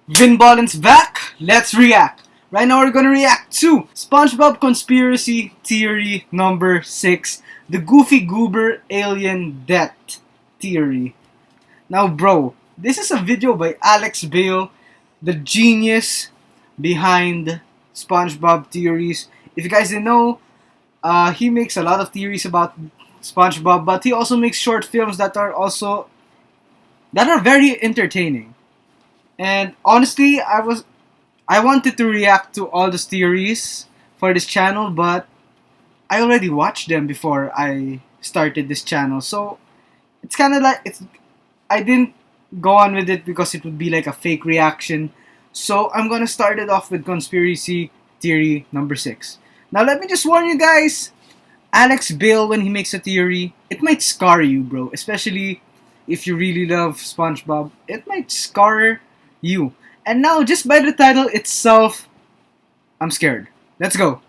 Vinballen's back. Let's react. Right now we're gonna react to SpongeBob Conspiracy Theory number 6, the Goofy Goober Alien Death Theory. Now bro, this is a video by Alex Bale, the genius behind SpongeBob theories. If you guys didn't know, he makes a lot of theories about SpongeBob, but he also makes short films that are very entertaining. And honestly, I wanted to react to all the theories for this channel, but I already watched them before I started this channel. So it's kind of like I didn't go on with it because it would be like a fake reaction. So I'm gonna start it off with conspiracy theory number 6. Now let me just warn you guys, Alex Bale, when he makes a theory, it might scar you, bro. Especially if you really love SpongeBob, it might scar you. And now, just by the title itself, I'm scared. Let's go.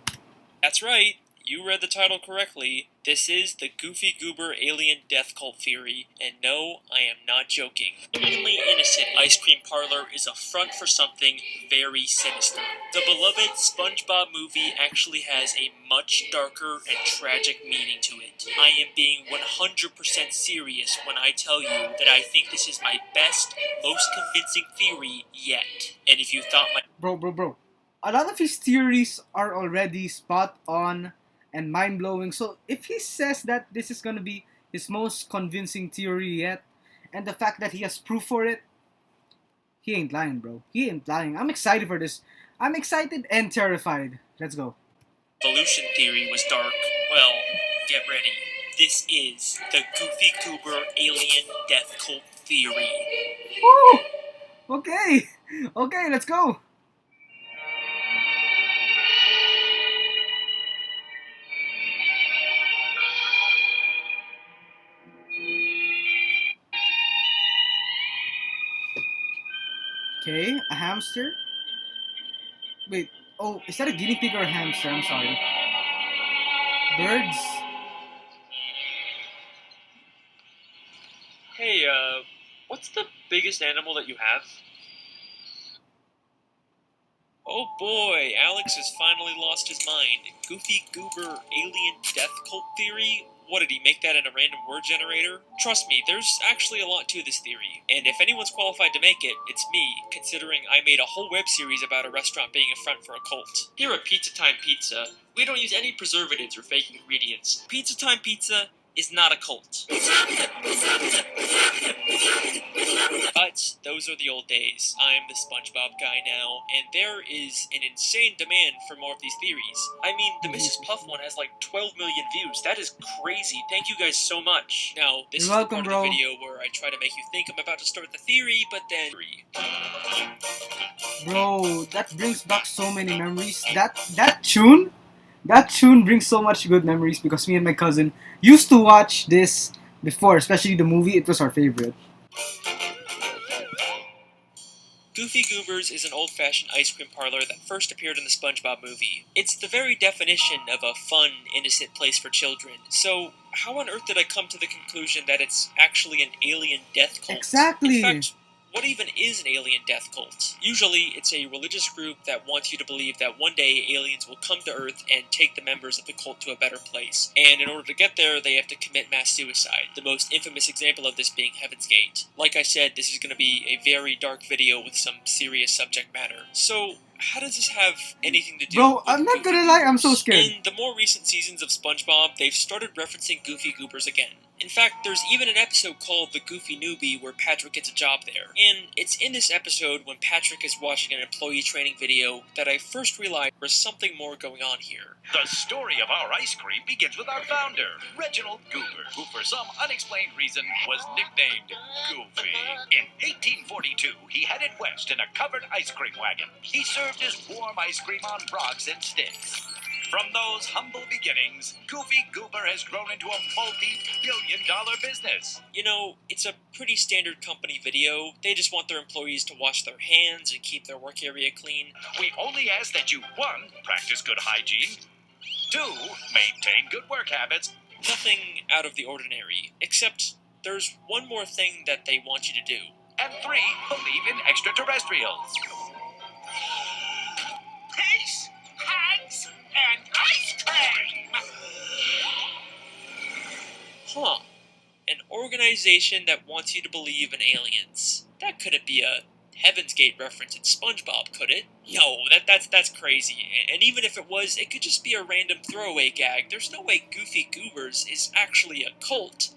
That's right, you read the title correctly. This is the Goofy Goober Alien Death Cult Theory, and no, I am not joking. The seemingly innocent ice cream parlor is a front for something very sinister. The beloved SpongeBob movie actually has a much darker and tragic meaning to it. I am being 100% serious when I tell you that I think this is my best, most convincing theory yet. And if you thought my Bro. A lot of his theories are already spot on and mind blowing. So if he says that this is gonna be his most convincing theory yet, and the fact that he has proof for it, he ain't lying, bro. He ain't lying. I'm excited for this. I'm excited and terrified. Let's go. evolution theory was dark, well, get ready. This is the Goofy Goober Alien Death Cult Theory. Woo! Okay. Okay, let's go. Okay, a hamster. Wait, oh, is that a guinea pig or a hamster? I'm sorry. Birds? Hey, what's the biggest animal that you have? Oh boy, Alex has finally lost his mind. Goofy Goober Alien Death Cult Theory? What, did he make that in a random word generator? Trust me, there's actually a lot to this theory, and if anyone's qualified to make it, it's me, considering I made a whole web series about a restaurant being a front for a cult. Here at Pizza Time Pizza, we don't use any preservatives or fake ingredients. Pizza Time Pizza is not a cult. But those are the old days. I'm the SpongeBob guy now, and there is an insane demand for more of these theories. I mean, the Mrs. Puff one has like 12 million views. That is crazy. Thank you guys so much. Now, this You're is welcome, the part bro. of the video where I try to make you think I'm about to start the theory, but then... Bro, that brings back so many memories. That tune brings so much good memories because me and my cousin used to watch this before, especially the movie. It was our favorite. Goofy Goobers is an old-fashioned ice cream parlor that first appeared in the SpongeBob movie. It's the very definition of a fun, innocent place for children. So, how on earth did I come to the conclusion that it's actually an alien death cult? Exactly. In fact, what even is an alien death cult? Usually, it's a religious group that wants you to believe that one day aliens will come to Earth and take the members of the cult to a better place. And in order to get there, they have to commit mass suicide, the most infamous example of this being Heaven's Gate. Like I said, this is going to be a very dark video with some serious subject matter. So, how does this have anything to do Bro, with I'm not Goofy gonna lie, I'm so Goobers? scared. In the more recent seasons of SpongeBob, they've started referencing Goofy Goobers again. In fact, there's even an episode called The Goofy Newbie where Patrick gets a job there. And it's in this episode, when Patrick is watching an employee training video, that I first realized there was something more going on here. The story of our ice cream begins with our founder, Reginald Goober, who for some unexplained reason was nicknamed Goofy. In 1842, he headed west in a covered ice cream wagon. He served his warm ice cream on rocks and sticks. From those humble beginnings, Goofy Goober has grown into a multi-billion-dollar business. You know, it's a pretty standard company video. They just want their employees to wash their hands and keep their work area clean. We only ask that you, 1, practice good hygiene, 2, maintain good work habits, Nothing out of the ordinary, except there's one more thing that they want you to do. And 3 believe in extraterrestrials. Peace, hugs, and ice cream! Huh. An organization that wants you to believe in aliens. That couldn't be a Heaven's Gate reference in SpongeBob, could it? No, that's crazy. And even if it was, it could just be a random throwaway gag. There's no way Goofy Goobers is actually a cult,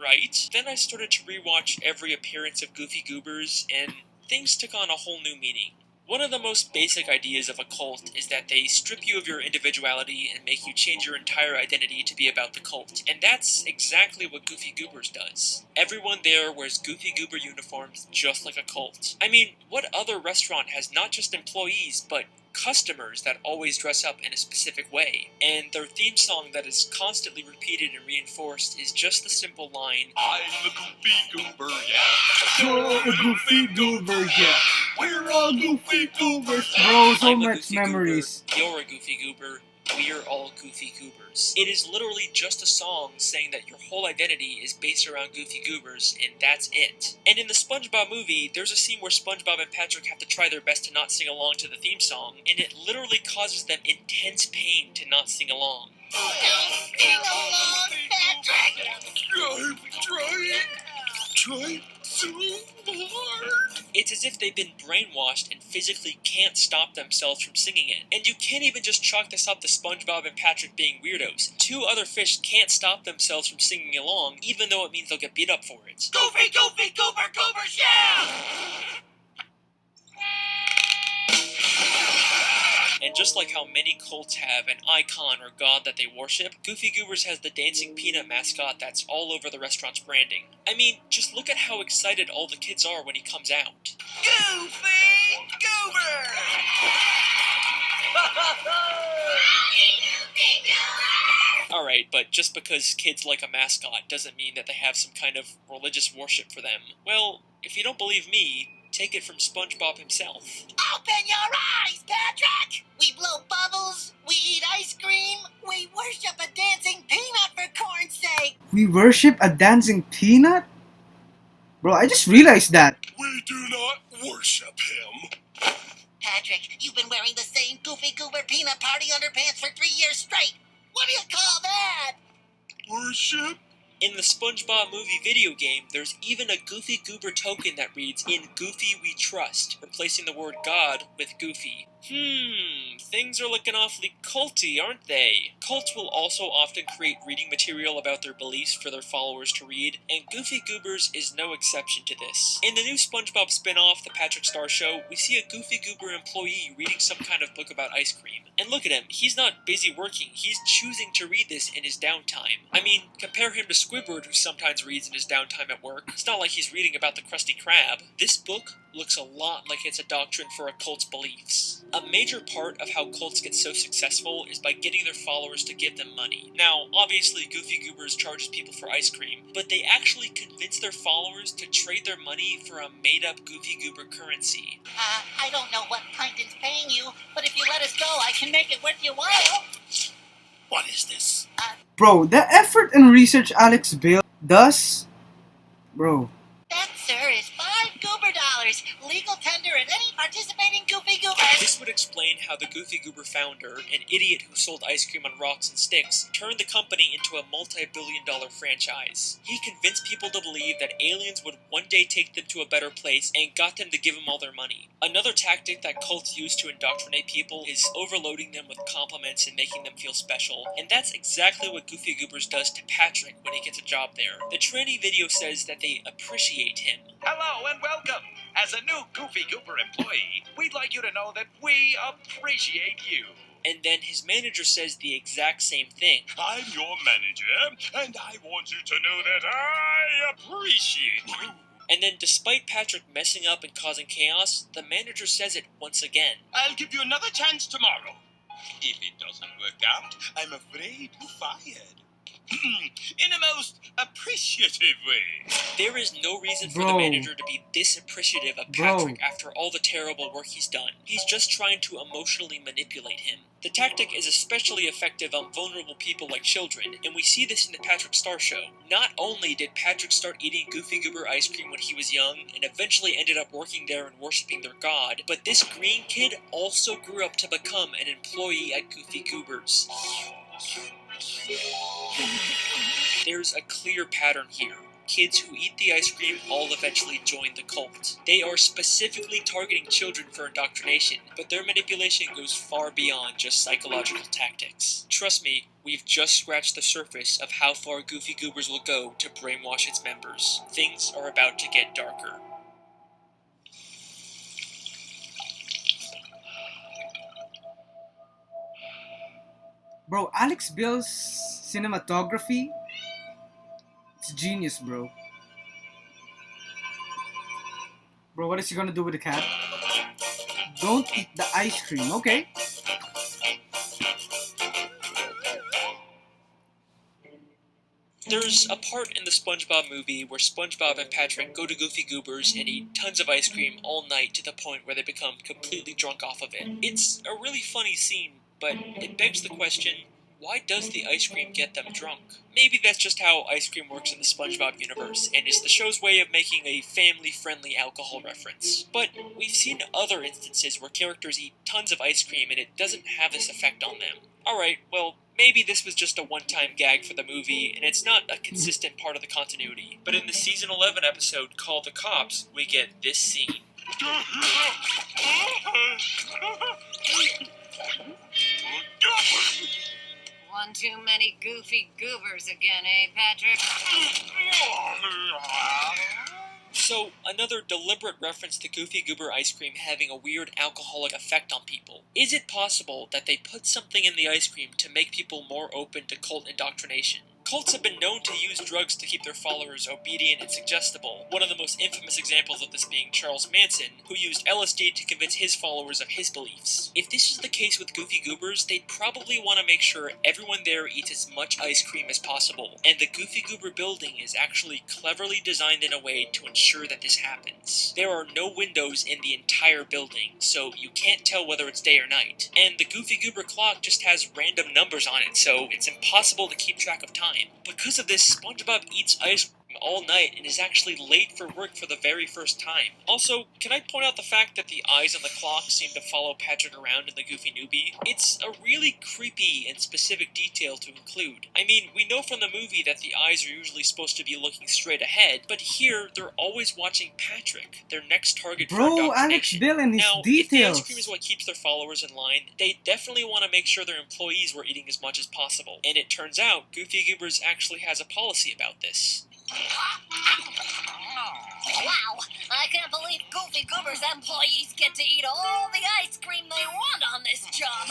right? Then I started to rewatch every appearance of Goofy Goobers, and things took on a whole new meaning. One of the most basic ideas of a cult is that they strip you of your individuality and make you change your entire identity to be about the cult. And that's exactly what Goofy Goobers does. Everyone there wears Goofy Goober uniforms just like a cult. I mean, what other restaurant has not just employees, but customers that always dress up in a specific way? And their theme song that is constantly repeated and reinforced is just the simple line, I'm a Goofy Goober, yeah. You're a Goofy Goober, yeah. We're all Goofy Goobers. Bro, so I'm a much Goofy memories. Goober, you're a Goofy Goober, we're all Goofy Goobers. It is literally just a song saying that your whole identity is based around Goofy Goobers, and that's it. And in the SpongeBob movie, there's a scene where SpongeBob and Patrick have to try their best to not sing along to the theme song, and it literally causes them intense pain to not sing along. Sing along, Patrick! Trying so hard. It's as if they've been brainwashed and physically can't stop themselves from singing it. And you can't even just chalk this up to SpongeBob and Patrick being weirdos. 2 other fish can't stop themselves from singing along, even though it means they'll get beat up for it. Goofy, Goofy, Goober, Goobers, yeah! And just like how many cults have an icon or god that they worship, Goofy Goobers has the dancing peanut mascot that's all over the restaurant's branding. I mean, just look at how excited all the kids are when he comes out. Goofy Goober! Alright, but just because kids like a mascot doesn't mean that they have some kind of religious worship for them. Well, if you don't believe me, take it from SpongeBob himself. Open your eyes, Patrick! We blow bubbles, we eat ice cream, we worship a dancing peanut for corn's sake! We worship a dancing peanut? Bro, I just realized that. We do not worship him. Patrick, you've been wearing the same Goofy Goober peanut party underpants for 3 years straight. What do you call that? Worship? In the SpongeBob movie video game, there's even a Goofy Goober token that reads, "In Goofy we trust," replacing the word God with Goofy. Things are looking awfully culty, aren't they? Cults will also often create reading material about their beliefs for their followers to read, and Goofy Goobers is no exception to this. In the new SpongeBob spin-off, The Patrick Star Show, we see a Goofy Goober employee reading some kind of book about ice cream. And look at him, he's not busy working, he's choosing to read this in his downtime. I mean, compare him to Squidward, who sometimes reads in his downtime at work. It's not like he's reading about the Krusty Krab. This book looks a lot like it's a doctrine for a cult's beliefs. A major part of how cults get so successful is by getting their followers to give them money. Now, obviously Goofy Goobers charges people for ice cream, but they actually convince their followers to trade their money for a made-up Goofy Goober currency. I don't know what Plankton's paying you, but if you let us go, I can make it worth your while. What is this? Bro, the effort and research Alex Bale does, bro. That, sir, is $5 Goober dollars. Legal tender at any participating Goofy Goober. This would explain how the Goofy Goober founder, an idiot who sold ice cream on rocks and sticks, turned the company into a multi-billion-dollar franchise. He convinced people to believe that aliens would one day take them to a better place and got them to give him all their money. Another tactic that cults use to indoctrinate people is overloading them with compliments and making them feel special, and that's exactly what Goofy Goobers does to Patrick when he gets a job there. The training video says that they appreciate him. Hello and welcome. As a new Goofy Goober employee, we'd like you to know that we appreciate you. And then his manager says the exact same thing. I'm your manager, and I want you to know that I appreciate you. And then despite Patrick messing up and causing chaos, the manager says it once again. I'll give you another chance tomorrow. If it doesn't work out, I'm afraid you're fired. In a most appreciative way. There is no reason for the Bro. manager to be this appreciative of Bro. Patrick after all the terrible work he's done. He's just trying to emotionally manipulate him. The tactic is especially effective on vulnerable people like children, and we see this in the Patrick Star Show. Not only did Patrick start eating Goofy Goober ice cream when he was young, and eventually ended up working there and worshipping their god, but this green kid also grew up to become an employee at Goofy Goober's. There's a clear pattern here. Kids who eat the ice cream all eventually join the cult. They are specifically targeting children for indoctrination, but their manipulation goes far beyond just psychological tactics. Trust me, we've just scratched the surface of how far Goofy Goobers will go to brainwash its members. Things are about to get darker. Bro, Alex Bill's cinematography, it's genius, bro. Bro, what is he gonna do with the cat? Don't eat the ice cream, okay? There's a part in the SpongeBob movie where SpongeBob and Patrick go to Goofy Goober's and eat tons of ice cream all night to the point where they become completely drunk off of it. It's a really funny scene, but it begs the question, why does the ice cream get them drunk? Maybe that's just how ice cream works in the SpongeBob universe, and is the show's way of making a family-friendly alcohol reference. But we've seen other instances where characters eat tons of ice cream and it doesn't have this effect on them. Alright, well, maybe this was just a one-time gag for the movie, and it's not a consistent part of the continuity. But in the Season 11 episode, Call the Cops, we get this scene. One too many Goofy Goobers again, eh, Patrick? So, another deliberate reference to Goofy Goober ice cream having a weird alcoholic effect on people. Is it possible that they put something in the ice cream to make people more open to cult indoctrination? Cults have been known to use drugs to keep their followers obedient and suggestible, one of the most infamous examples of this being Charles Manson, who used LSD to convince his followers of his beliefs. If this is the case with Goofy Goobers, they'd probably want to make sure everyone there eats as much ice cream as possible, and the Goofy Goober building is actually cleverly designed in a way to ensure that this happens. There are no windows in the entire building, so you can't tell whether it's day or night, and the Goofy Goober clock just has random numbers on it, so it's impossible to keep track of time. Because of this, SpongeBob eats ice cream all night and is actually late for work for the very first time. Also, can I point out the fact that the eyes on the clock seem to follow Patrick around in the Goofy Newbie? It's a really creepy and specific detail to include. I mean, we know from the movie that the eyes are usually supposed to be looking straight ahead, but here they're always watching Patrick, their next target for Bro, Alex indoctrination. Bill and his Now, if the ice details. cream is what keeps their followers in line, they definitely want to make sure their employees were eating as much as possible. And it turns out, Goofy Goobers actually has a policy about this. Wow, I can't believe Goofy Goober's employees get to eat all the ice cream they want on this job.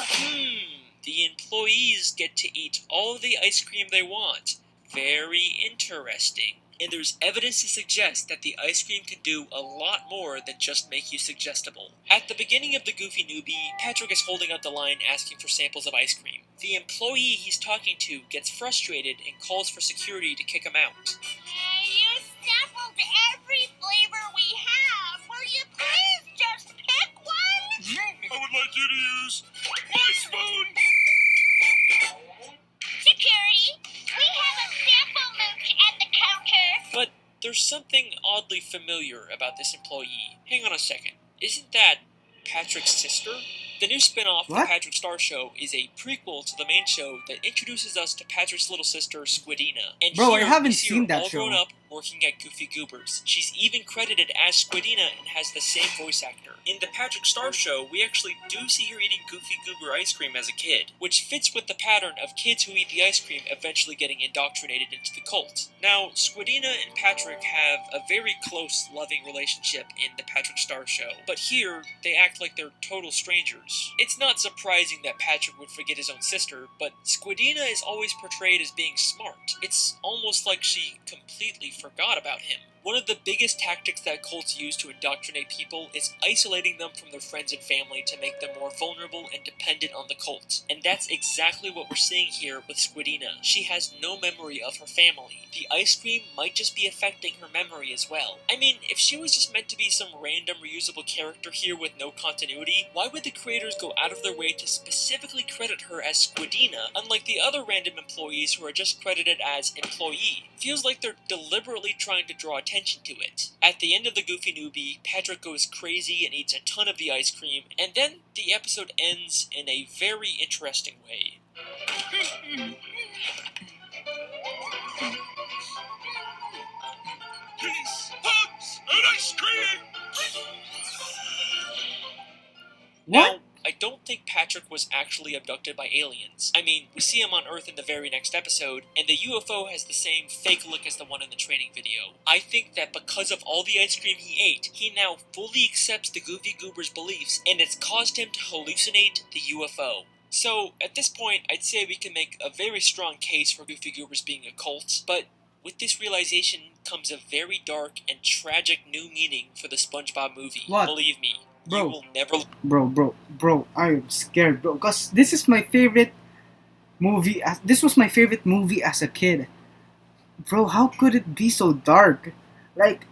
The employees get to eat all the ice cream they want. Very interesting. And there's evidence to suggest that the ice cream can do a lot more than just make you suggestible. At the beginning of the Goofy Newbie, Patrick is holding up the line asking for samples of ice cream. The employee he's talking to gets frustrated and calls for security to kick him out. You sampled every flavor we have. Will you please just pick one? I would like you to use my spoon. Security, we have a sample mooch at the counter. But there's something oddly familiar about this employee. Hang on a second. Isn't that Patrick's sister? The new spin-off, What? The Patrick Star Show, is a prequel to the main show that introduces us to Patrick's little sister, Squidina. And Bro, I here haven't we see seen her that all show. grown up working at Goofy Goobers. She's even credited as Squidina and has the same voice actor. In the Patrick Star Show, we actually do see her eating Goofy Goober ice cream as a kid, which fits with the pattern of kids who eat the ice cream eventually getting indoctrinated into the cult. Now, Squidina and Patrick have a very close, loving relationship in the Patrick Star Show, but here, they act like they're total strangers. It's not surprising that Patrick would forget his own sister, but Squidina is always portrayed as being smart. It's almost like she completely forgot about him. One of the biggest tactics that cults use to indoctrinate people is isolating them from their friends and family to make them more vulnerable and dependent on the cult. And that's exactly what we're seeing here with Squidina. She has no memory of her family. The ice cream might just be affecting her memory as well. I mean, if she was just meant to be some random reusable character here with no continuity, why would the creators go out of their way to specifically credit her as Squidina, unlike the other random employees who are just credited as employee? Feels like they're deliberately trying to draw attention to it. At the end of the Goofy Newbie, Patrick goes crazy and eats a ton of the ice cream, and then the episode ends in a very interesting way. Peace, hugs, and ice cream! What? Now, I don't think Patrick was actually abducted by aliens. I mean, we see him on Earth in the very next episode, and the UFO has the same fake look as the one in the training video. I think that because of all the ice cream he ate, he now fully accepts the Goofy Goober's beliefs, and it's caused him to hallucinate the UFO. So, at this point, I'd say we can make a very strong case for Goofy Goobers being a cult, but with this realization comes a very dark and tragic new meaning for the SpongeBob movie. What? Believe me, Bro. you will never... Bro, I am scared, bro. Because this is my favorite movie. This was my favorite movie as a kid. Bro, how could it be so dark? Like,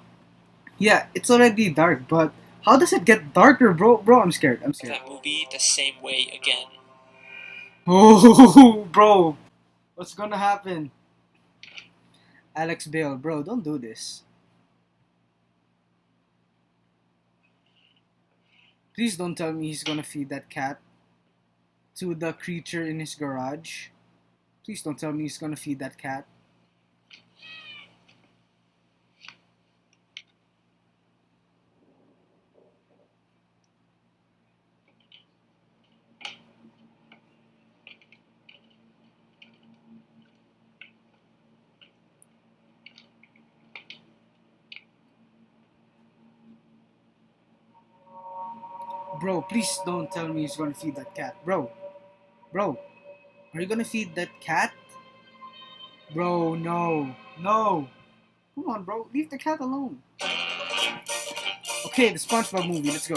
yeah, it's already dark, but how does it get darker, bro? Bro, I'm scared. that movie the same way again. Oh, bro. What's gonna happen? Alex Bale, bro, don't do this. Please don't tell me he's gonna feed that cat to the creature in his garage. Please don't tell me he's gonna feed that cat. Bro, please don't tell me he's gonna feed that cat. Bro, are you gonna feed that cat? Bro, no. Come on, bro, leave the cat alone. Okay, the SpongeBob movie, let's go.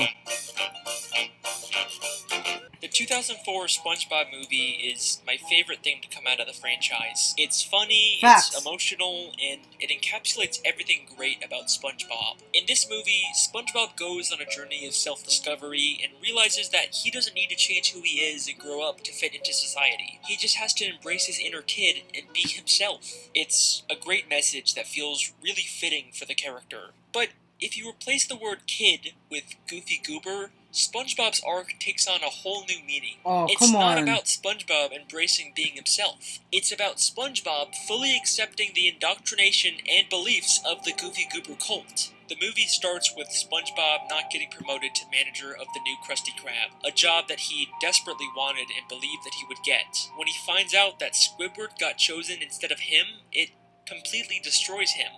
The 2004 SpongeBob movie is my favorite thing to come out of the franchise. It's funny, Facts. it's emotional, and it encapsulates everything great about SpongeBob. In this movie, SpongeBob goes on a journey of self-discovery and realizes that he doesn't need to change who he is and grow up to fit into society. He just has to embrace his inner kid and be himself. It's a great message that feels really fitting for the character. But if you replace the word kid with Goofy Goober, SpongeBob's arc takes on a whole new meaning. Oh, It's come not on. about SpongeBob embracing being himself. It's about SpongeBob fully accepting the indoctrination and beliefs of the Goofy Goober cult. The movie starts with SpongeBob not getting promoted to manager of the new Krusty Krab, a job that he desperately wanted and believed that he would get. When he finds out that Squidward got chosen instead of him, it completely destroys him.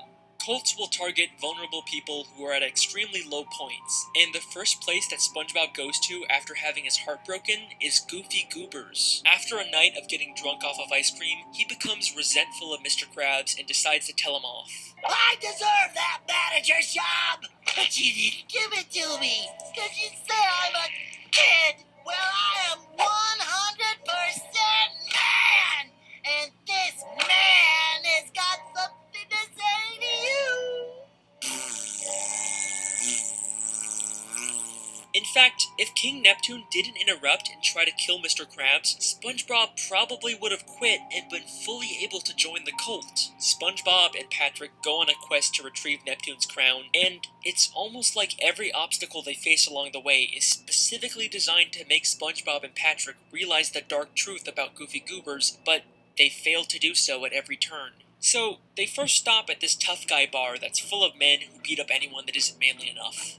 Cults will target vulnerable people who are at extremely low points, and the first place that SpongeBob goes to after having his heart broken is Goofy Goober's. After a night of getting drunk off of ice cream, he becomes resentful of Mr. Krabs and decides to tell him off. I deserve that manager's job, but you didn't give it to me, because you say I'm a kid. Well, I am 100% man, and this man has got something to say to you. In fact, if King Neptune didn't interrupt and try to kill Mr. Krabs, SpongeBob probably would have quit and been fully able to join the cult. SpongeBob and Patrick go on a quest to retrieve Neptune's crown, and it's almost like every obstacle they face along the way is specifically designed to make SpongeBob and Patrick realize the dark truth about Goofy Goobers, but they fail to do so at every turn. So, they first stop at this tough guy bar that's full of men who beat up anyone that isn't manly enough.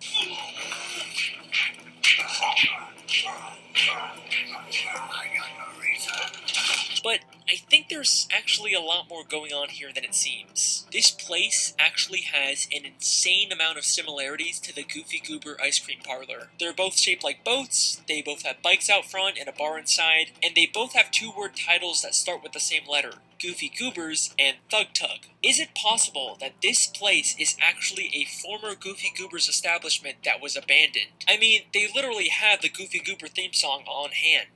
But I think there's actually a lot more going on here than it seems. This place actually has an insane amount of similarities to the Goofy Goober ice cream parlor. They're both shaped like boats, they both have bikes out front and a bar inside, and they both have two-word titles that start with the same letter. Goofy Goobers, and Thug Tug. Is it possible that this place is actually a former Goofy Goobers establishment that was abandoned? I mean, they literally have the Goofy Goober theme song on hand.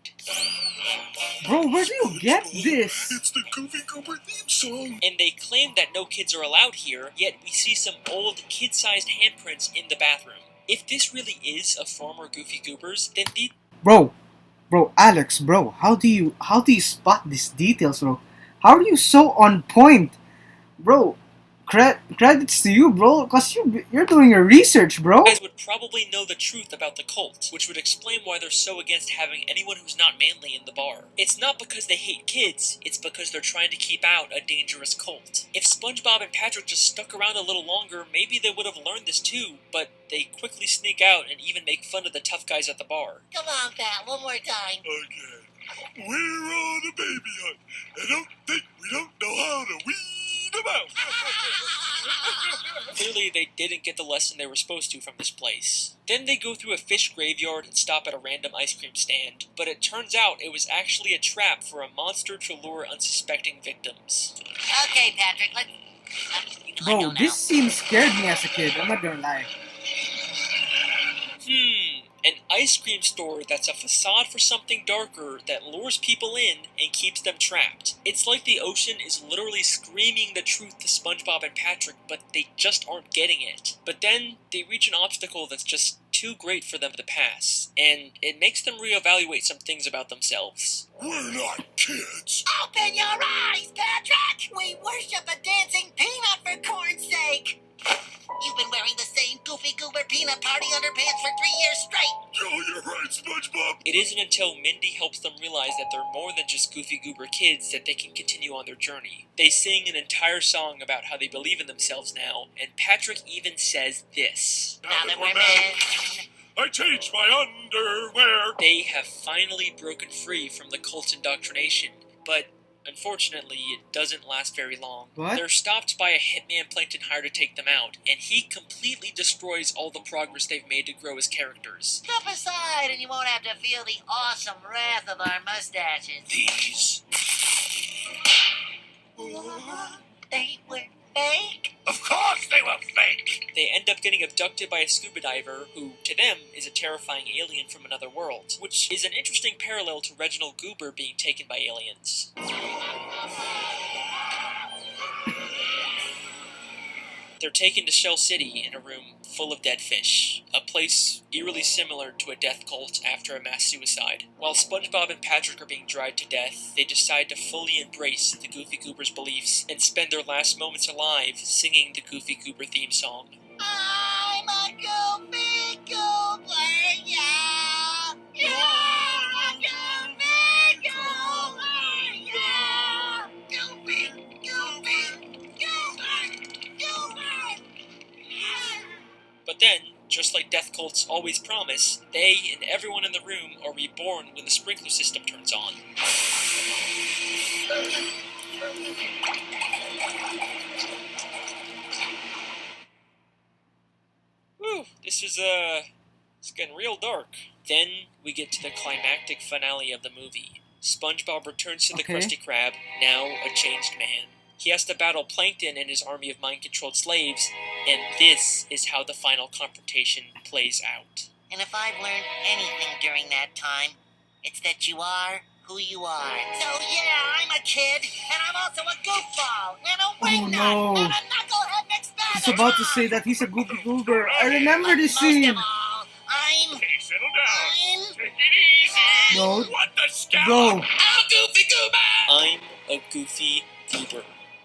Bro, where do you get this? It's the Goofy Goober theme song. And they claim that no kids are allowed here, yet we see some old kid-sized handprints in the bathroom. If this really is a former Goofy Goobers, then the Bro, Alex, bro, how do you spot these details, bro? How are you so on point? Bro, credits to you, bro, because you're doing your research, bro. guys would probably know the truth about the cult, which would explain why they're so against having anyone who's not manly in the bar. It's not because they hate kids, it's because they're trying to keep out a dangerous cult. If SpongeBob and Patrick just stuck around a little longer, maybe they would have learned this too, but they quickly sneak out and even make fun of the tough guys at the bar. Come on, Pat, one more time. Again. We're on a baby hunt. I don't think we don't know how to weed them out. Clearly, they didn't get the lesson they were supposed to from this place. Then they go through a fish graveyard and stop at a random ice cream stand, but it turns out it was actually a trap for a monster to lure unsuspecting victims. Okay, Patrick, let's Bro, go now. this scene scared me as a kid, I'm not gonna lie. An ice cream store that's a facade for something darker that lures people in and keeps them trapped. It's like the ocean is literally screaming the truth to SpongeBob and Patrick, but they just aren't getting it. But then they reach an obstacle that's just too great for them to pass, and it makes them reevaluate some things about themselves. We're not kids. Open your eyes, Patrick! We worship a dancing peanut for corn's sake! You've been wearing the same Goofy Goober peanut party underpants for 3 years straight! Oh, you're right, SpongeBob. It isn't until Mindy helps them realize that they're more than just Goofy Goober kids that they can continue on their journey. They sing an entire song about how they believe in themselves now, and Patrick even says this. Now that we're men... I changed my underwear. They have finally broken free from the cult's indoctrination, but unfortunately, it doesn't last very long. What? They're stopped by a hitman Plankton hired to take them out, and he completely destroys all the progress they've made to grow as characters. Step aside and you won't have to feel the awesome wrath of our mustaches. These. They were fake? Of course they were fake. They end up getting abducted by a scuba diver who, to them, is a terrifying alien from another world, which is an interesting parallel to Reginald Goober being taken by aliens. They're taken to Shell City in a room full of dead fish, a place eerily similar to a death cult after a mass suicide. While SpongeBob and Patrick are being dried to death, they decide to fully embrace the Goofy Goobers' beliefs and spend their last moments alive singing the Goofy Goober theme song. I'm a Goofy Goober, yeah! Yeah! A Goofy Goober, yeah! Goofy, Goofy, Goober, Goober! But then, just like death cults always promise, they and everyone in the room are reborn when the sprinkler system turns on. Whew, this is, it's getting real dark. Then we get to the climactic finale of the movie. SpongeBob returns to the Okay. Krusty Krab, now a changed man. He has to battle Plankton and his army of mind-controlled slaves, and this is how the final confrontation plays out. And if I've learned anything during that time, it's that you are who you are. So yeah, I'm a kid, and I'm also a goofball, and a wingnut, no. and a knucklehead mixed bag. He's about to say that he's a Goofy Goober. I remember this Most scene. of all, I'm... Hey, settle down. I'm... Take it easy. No. What the scallop? Bro, I'm a Goofy Goober. I'm a Goofy Goober.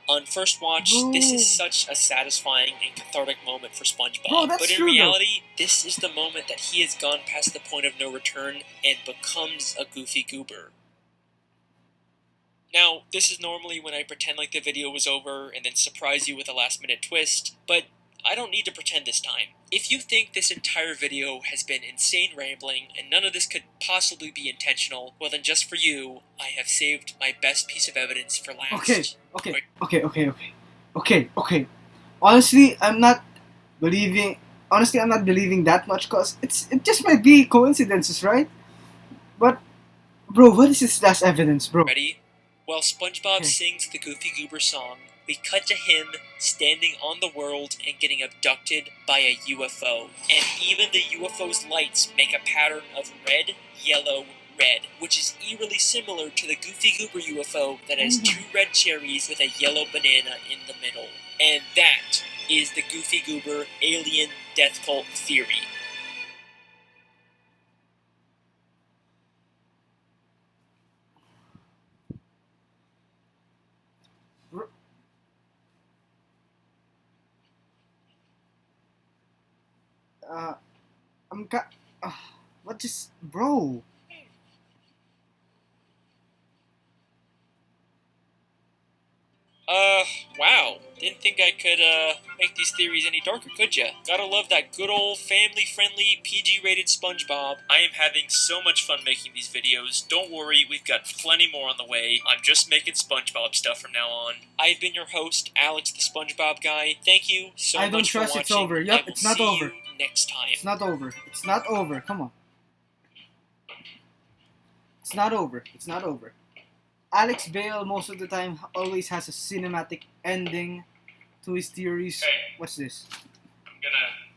On first watch, this Bro. is such a satisfying and cathartic moment for SpongeBob. Bro, that's but in true, though. reality, this is the moment that he has gone past the point of no return and becomes a Goofy Goober. Now, this is normally when I pretend like the video was over and then surprise you with a last-minute twist, but I don't need to pretend this time. If you think this entire video has been insane rambling and none of this could possibly be intentional, well then just for you, I have saved my best piece of evidence for last. Okay. Honestly, I'm not believing that much because it just might be coincidences, right? But, bro, what is this last evidence, bro? Ready? While SpongeBob Okay. sings the Goofy Goober song, we cut to him standing on the world and getting abducted by a UFO. And even the UFO's lights make a pattern of red, yellow, red, which is eerily similar to the Goofy Goober UFO that has 2 red cherries with a yellow banana in the middle. And that is the Goofy Goober alien death cult theory. Uh, I'm ca- what just, bro? Wow. Didn't think I could, make these theories any darker, could ya? Gotta love that good old family-friendly, PG-rated SpongeBob. I am having so much fun making these videos. Don't worry, we've got plenty more on the way. I'm just making SpongeBob stuff from now on. I've been your host, Alex the SpongeBob Guy. Thank you so I much don't for trust watching. it's over. Yup, I will it's not see over. you next time. It's not over. It's not over. Come on. It's not over. It's not over. Alex Bale most of the time always has a cinematic ending to his theories. Hey. What's this? I'm gonna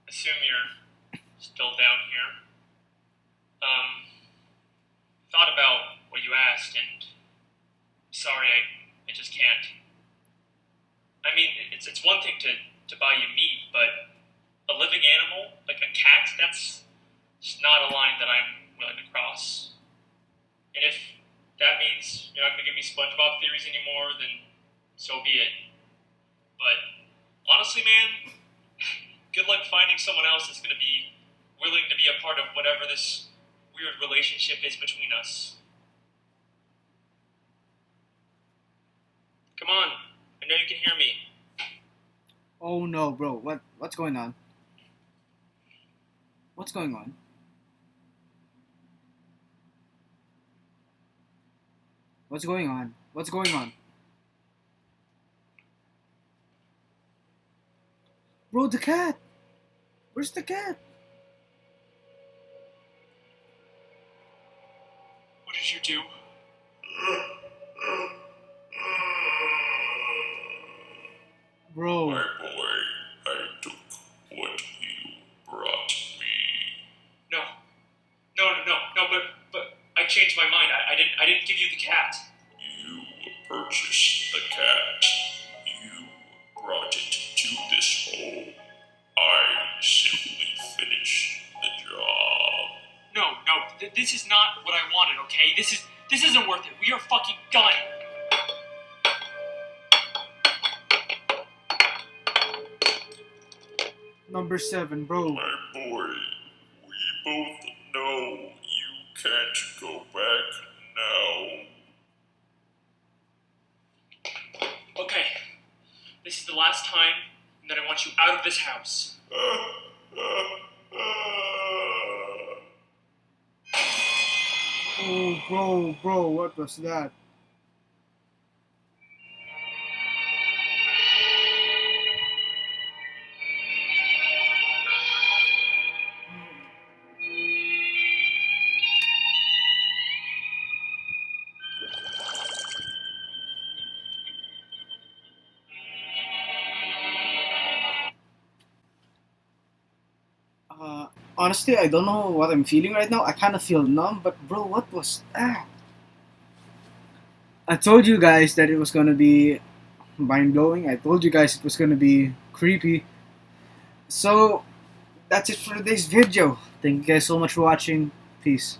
assume you're still down here. Thought about what you asked, and sorry, I just can't. I mean, it's one thing to buy you meat, but a living animal, like a cat, that's just not a line that I'm willing to cross. And if that means you're not going to give me SpongeBob theories anymore, then so be it. But honestly, man, good luck finding someone else that's going to be willing to be a part of whatever this weird relationship is between us. Come on, I know you can hear me. Oh no, bro. What's going on? What's going on? What's going on? What's going on? Bro, the cat! Where's the cat? What did you do? Bro. My boy, I took what you brought me. No, but I changed my mind. I didn't give you the cat. You purchased the cat. You brought it to this home. I simply finished the job. No, this is not what I wanted. Okay, this isn't worth it. We are fucking done. Number 7, bro. My boy, we both know you can't go back now. Okay, this is the last time that I want you out of this house. Oh, bro, what was that? Honestly, I don't know what I'm feeling right now. I kind of feel numb, but bro, what was that? I told you guys that it was gonna be mind-blowing. I told you guys it was gonna be creepy. So, that's it for today's video. Thank you guys so much for watching. Peace.